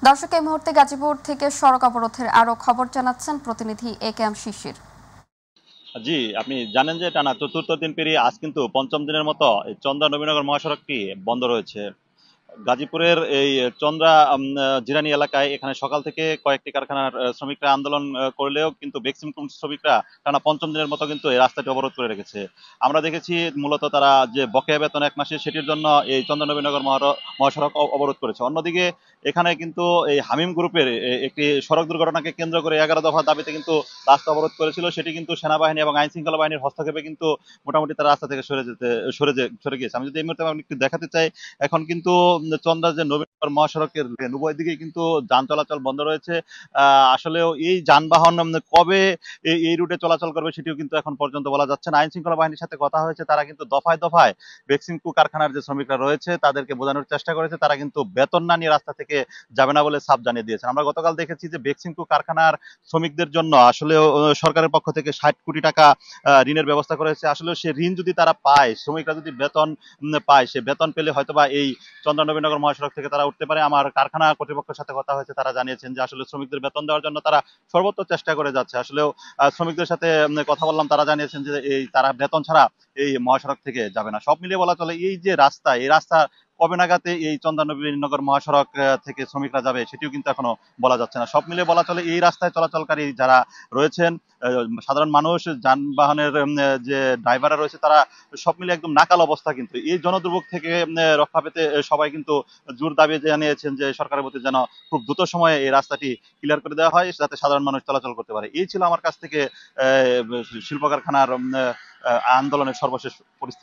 দর্শক, এই মুহূর্তে গাজীপুর থেকে সড়ক অবরোধের আরো খবর জানাচ্ছেন প্রতিনিধি এ.কে.এম. শিশির। জি, আপনি জানেন যে টানা চতুর্থ দিন পেরিয়ে আজ কিন্তু পঞ্চম দিনের মতো এই চন্দ্রা নবীনগর মহাসড়কটি বন্ধ রয়েছে। গাজীপুরের এই চন্দ্রা জিরানী এলাকায় এখানে সকাল থেকে কয়েকটি কারখানার শ্রমিকরা আন্দোলন করলেও কিন্তু ম্যাক্সিমাম শ্রমিকরা টানা পঞ্চম দিনের মতো কিন্তু এই রাস্তাটি অবরোধ করে রেখেছে। আমরা দেখেছি মূলত তারা যে বকেয়া বেতন 1 মাসের সেটির জন্য এই চন্দ্রা নবীনগর মহাসড়ক অবরোধ করেছে। অন্যদিকে এখানে কিন্তু এই হামিম গ্রুপের একটি সড়ক দুর্ঘটনাকে কেন্দ্র করে 11 দফা দাবিতে কিন্তু রাস্তা অবরোধ করেছিল। সেটি কিন্তু সেনাবাহিনী এবং আইন শৃঙ্খলা বাহিনীর হস্তক্ষেপে কিন্তু মোটামুটি তারা রাস্তা থেকে সরে গিয়েছে। আমি যদি এই মুহূর্তে একটু দেখাতে চাই, এখন কিন্তু চন্দ্রা যে নবীনগর মহাসড়কের উভয় দিকে কিন্তু যান চলাচল বন্ধ রয়েছে। আসলেও এই যানবাহন কবে এই রুটে চলাচল করবে সেটিও কিন্তু এখন পর্যন্ত বলা যাচ্ছে না। আইন শৃঙ্খলা বাহিনীর সাথে কথা হয়েছে, তারা কিন্তু দফায় দফায় বেক্সিমকো কারখানার যে শ্রমিকরা রয়েছে তাদেরকে বোঝানোর চেষ্টা করেছে, তারা কিন্তু বেতন না নিয়ে রাস্তা থেকে যাবে না বলে সাফ জানিয়ে দিয়েছেন। আমরা গতকাল দেখেছি যে বেক্সিমকো কারখানার শ্রমিকদের জন্য আসলেও সরকারের পক্ষ থেকে 60 কোটি টাকা ঋণের ব্যবস্থা করেছে। আসলে সে ঋণ যদি তারা পায়, শ্রমিকরা যদি বেতন পায়, সে বেতন পেলে হয়তোবা এই চন্দ্রা নবীনগর মহাসড়ক থেকে তারা উঠতে পারে। আমার কারখানা কর্তৃপক্ষের সাথে কথা হয়েছে, তারা জানিয়েছেন যে আসলে শ্রমিকদের বেতন দেওয়ার জন্য তারা সর্বোচ্চ চেষ্টা করে যাচ্ছে। আসলেও শ্রমিকদের সাথে কথা বললাম, তারা জানিয়েছেন যে তারা বেতন ছাড়া এই মহাসড়ক থেকে যাবে না। সব মিলিয়ে বলা চলে এই যে রাস্তা, এই রাস্তা কবে নাগাদ এই চন্দ্রা নবীনগর মহাসড়ক থেকে শ্রমিকরা যাবে সেটিও কিন্তু এখনো বলা যাচ্ছে না। সব মিলিয়ে বলা চলে এই রাস্তায় চলাচলকারী যারা রয়েছেন, সাধারণ মানুষ, যানবাহনের যে ড্রাইভাররা রয়েছে, তারা সব মিলে একদম নাকাল অবস্থা। কিন্তু এই জনদুর্ভোগ থেকে রক্ষা পেতে সবাই কিন্তু জোর দাবি জানিয়েছেন যে সরকারের প্রতি যেন খুব দ্রুত সময়ে এই রাস্তাটি ক্লিয়ার করে দেওয়া হয়, যাতে সাধারণ মানুষ চলাচল করতে পারে। এই ছিল আমার কাছ থেকে শিল্প কারখানার আন্দোলনের সর্বশেষ পরিস্থিতি।